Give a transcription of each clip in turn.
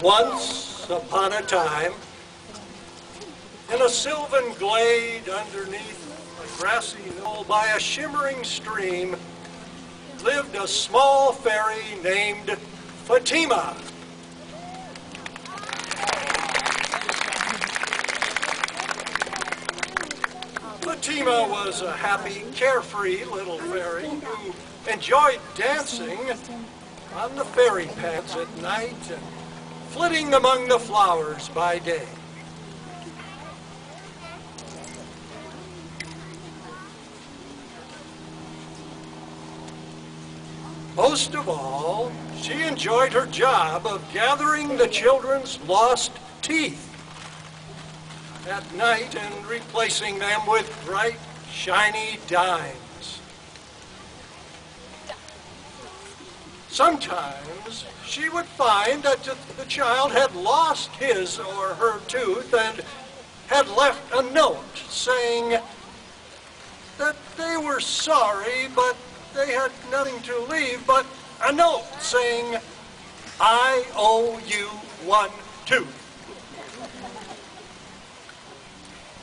Once upon a time, in a sylvan glade underneath a grassy knoll by a shimmering stream, lived a small fairy named Fatima. Fatima was a happy, carefree little fairy who enjoyed dancing on the fairy paths at night and flitting among the flowers by day. Most of all, she enjoyed her job of gathering the children's lost teeth at night and replacing them with bright, shiny dimes. Sometimes she would find that the child had lost his or her tooth and had left a note saying that they were sorry, but they had nothing to leave but a note saying, "I owe you one tooth."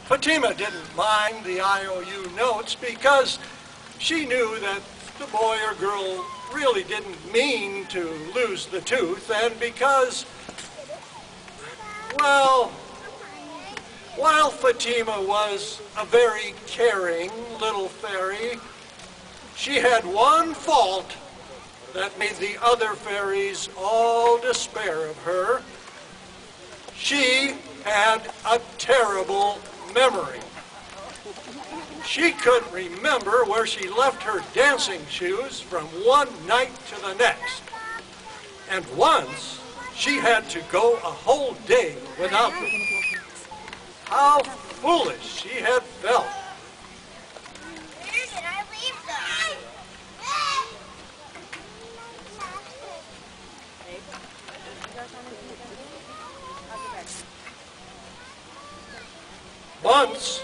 Fatima didn't mind the IOU notes because she knew that the boy or girl really didn't mean to lose the tooth, and because, well, while Fatima was a very caring little fairy, she had one fault that made the other fairies all despair of her. She had a terrible memory. She couldn't remember where she left her dancing shoes from one night to the next. And once, she had to go a whole day without them. How foolish she had felt. Where did I leave them? Once,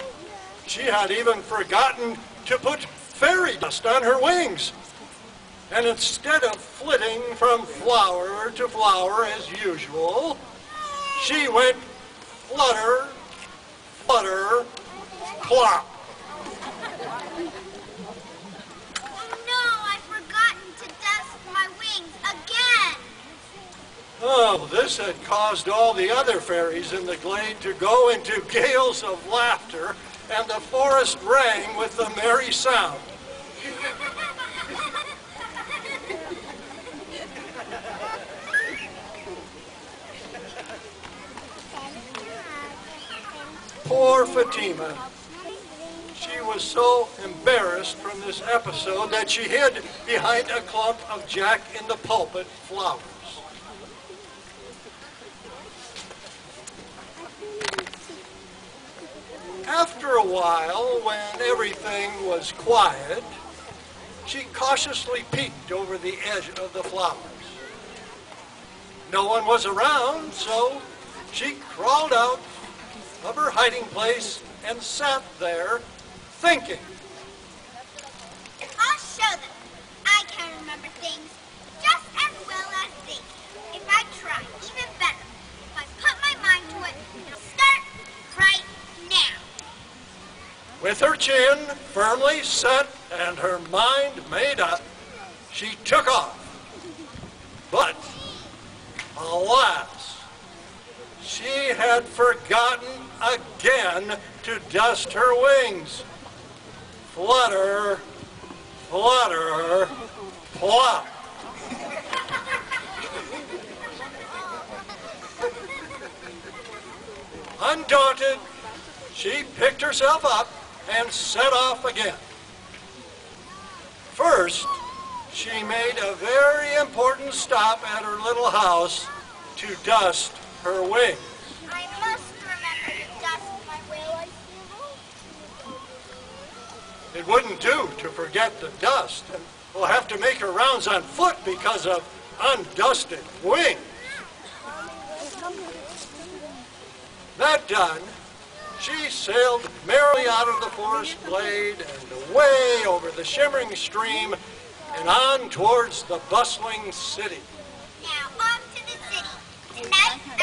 she had even forgotten to put fairy dust on her wings. And instead of flitting from flower to flower as usual, she went flutter, flutter, plop. Oh no, I've forgotten to dust my wings again. Oh, this had caused all the other fairies in the glade to go into gales of laughter, and the forest rang with the merry sound. Poor Fatima. She was so embarrassed from this episode that she hid behind a clump of jack-in-the-pulpit flowers. After a while, when everything was quiet, she cautiously peeked over the edge of the flowers. No one was around, so she crawled out of her hiding place and sat there thinking. I'll show them. I can remember things just as well as they can. If I try even better, if I put my mind to it, it'll start right now. With her chin firmly set and her mind made up, she took off. But, alas, she had forgotten again to dust her wings. Flutter, flutter, plop. Undaunted, she picked herself up and set off again. First, she made a very important stop at her little house to dust her wings. I must remember to dust my wings. It wouldn't do to forget the dust, and we'll have to make her rounds on foot because of undusted wings. That done, she sailed merrily out of the forest glade and away over the shimmering stream and on towards the bustling city. Now on to the city. Tonight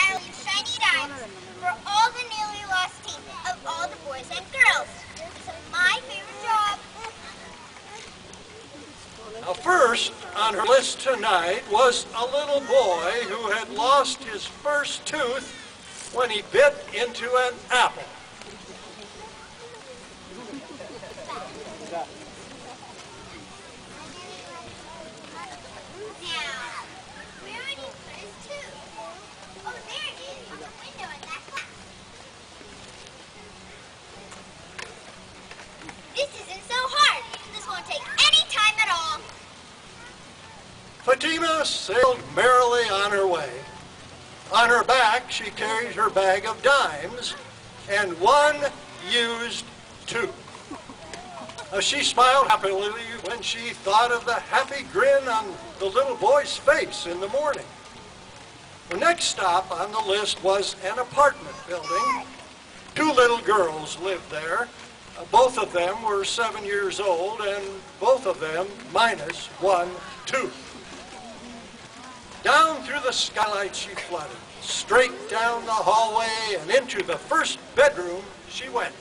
First on her list tonight was a little boy who had lost his first tooth when he bit into an apple. Fatima sailed merrily on her way. On her back, she carried her bag of dimes and one used tooth. She smiled happily when she thought of the happy grin on the little boy's face in the morning. The next stop on the list was an apartment building. 2 little girls lived there. Both of them were 7 years old, and both of them minus one tooth. Down through the skylight she fluttered, straight down the hallway and into the first bedroom she went.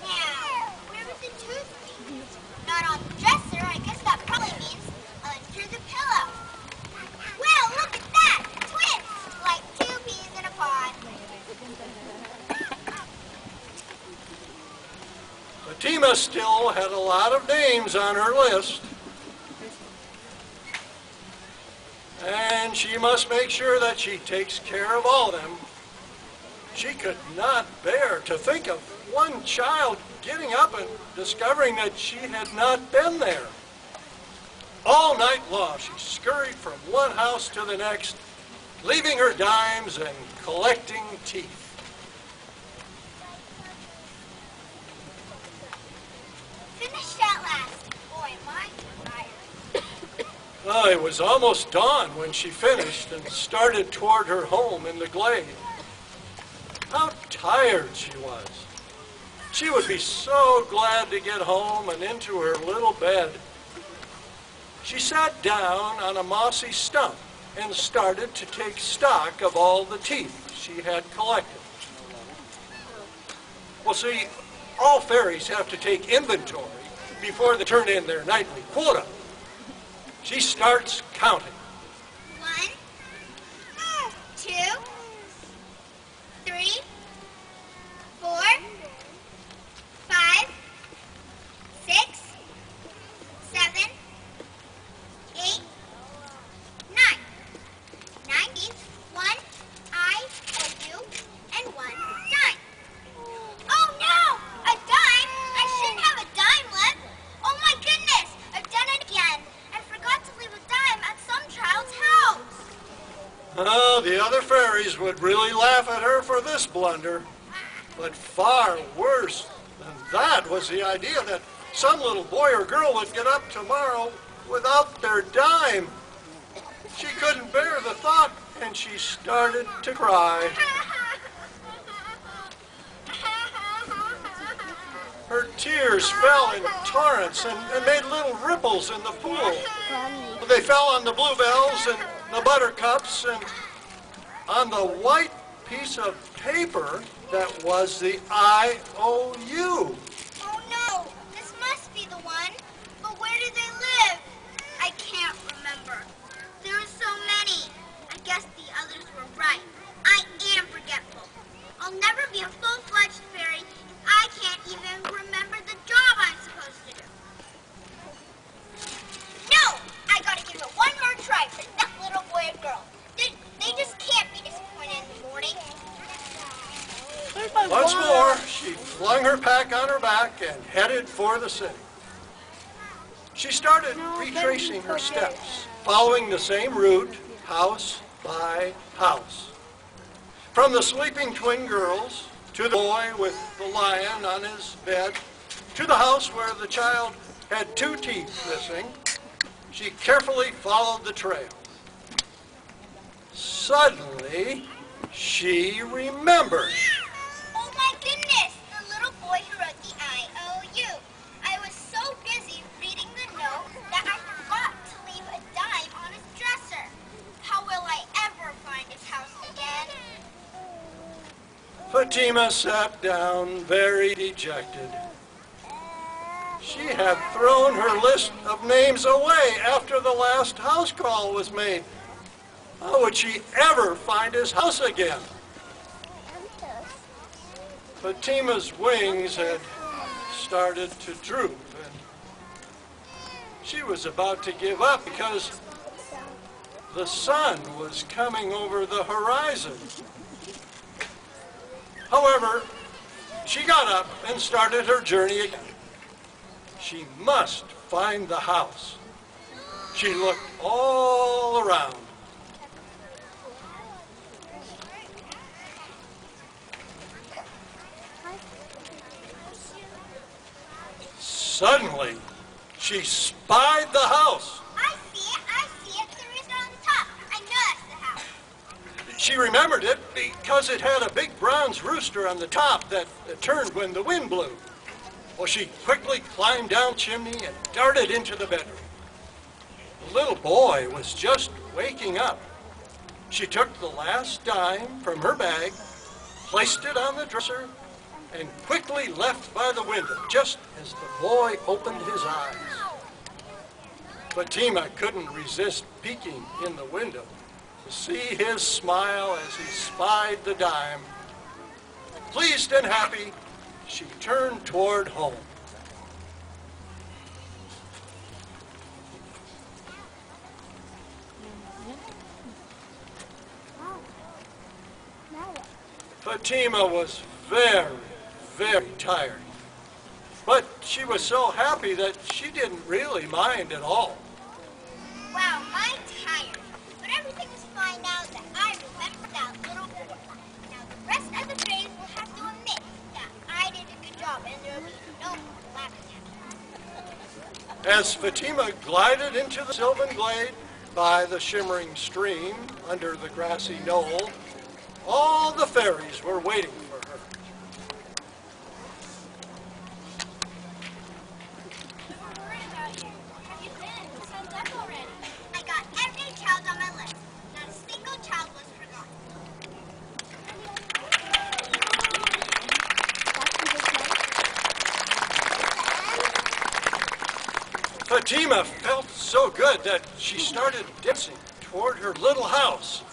Now, where was the toothpiece? Not on the dresser. I guess that probably means under the pillow. Well, look at that! Twins! Like 2 peas in a pod. Fatima still had a lot of names on her list. And she must make sure that she takes care of all of them. She could not bear to think of one child getting up and discovering that she had not been there. All night long, she scurried from one house to the next, leaving her dimes and collecting teeth. Finish that last. Boy, am I tired. It was almost dawn when she finished and started toward her home in the glade. How tired she was. She would be so glad to get home and into her little bed. She sat down on a mossy stump and started to take stock of all the teeth she had collected. Well, see, all fairies have to take inventory before they turn in their nightly quota. She starts counting. 1, 2, 3, 4, 5, 6, 7, 8, 9. 9 means 1 I, a U, and 1 dime. Oh no! A dime? I shouldn't have a dime left. Oh my goodness! I've done it again. I forgot to leave a dime at some child's house. Oh, the other fairies would really laugh at her for this blunder. But far worse than that was the idea that some little boy or girl would get up tomorrow without their dime. She couldn't bear the thought, and she started to cry. Her tears fell in torrents and made little ripples in the pool. They fell on the bluebells and the buttercups and on the white piece of paper that was the IOU. Oh no, this must be the one. But where do they live? I can't remember. There are so many. I guess the others were right. I am forgetful. I'll never be a full-fledged fairy if I can't even remember the job I'm supposed to do. No! I gotta give it one more try for that little boy or girl. They just can't be disappointed in the morning. Once more, she flung her pack on her back and headed for the city. She started retracing her steps, following the same route, house by house. From the sleeping twin girls, to the boy with the lion on his bed, to the house where the child had 2 teeth missing, she carefully followed the trail. Suddenly, she remembered. Oh my goodness! The little boy who wrote the IOU. I was so busy reading the note that I forgot to leave a dime on his dresser. How will I ever find his house again? Fatima sat down very dejected. She had thrown her list of names away after the last house call was made. How would she ever find his house again? Fatima's wings had started to droop, and she was about to give up because the sun was coming over the horizon. However, she got up and started her journey again. She must find the house. She looked all around. Suddenly, she spied the house. I see it. There is on the top. I know that's the house. She remembered it because it had a big bronze rooster on the top that turned when the wind blew. Well, she quickly climbed down the chimney and darted into the bedroom. The little boy was just waking up. She took the last dime from her bag, placed it on the dresser, and quickly left by the window just as the boy opened his eyes. Fatima couldn't resist peeking in the window to see his smile as he spied the dime. Pleased and happy, she turned toward home. Fatima was very tired, but she was so happy that she didn't really mind at all. Wow, I'm tired. But everything is fine now that I remember that little boy. Now the rest of the fairies will have to admit that I did a good job and there will be no more laughing at me. As Fatima glided into the sylvan glade by the shimmering stream under the grassy knoll, all the fairies were waiting for her. Have you been? The sun's up already. I got every child on my list. Not a single child was forgotten. Fatima felt so good that she started dancing toward her little house.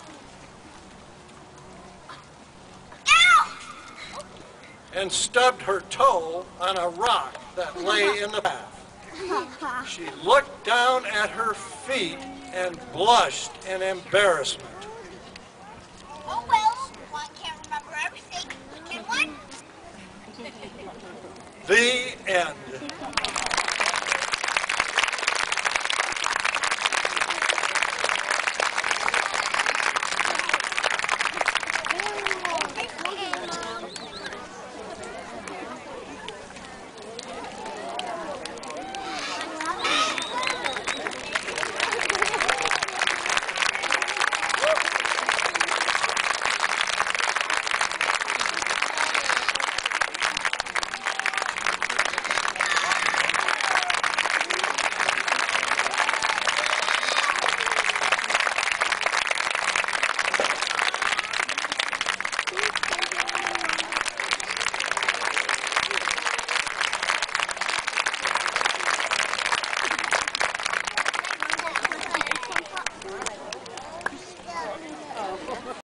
And stubbed her toe on a rock that lay in the path. She looked down at her feet and blushed in embarrassment. Oh well, one can't remember everything, can one? The end.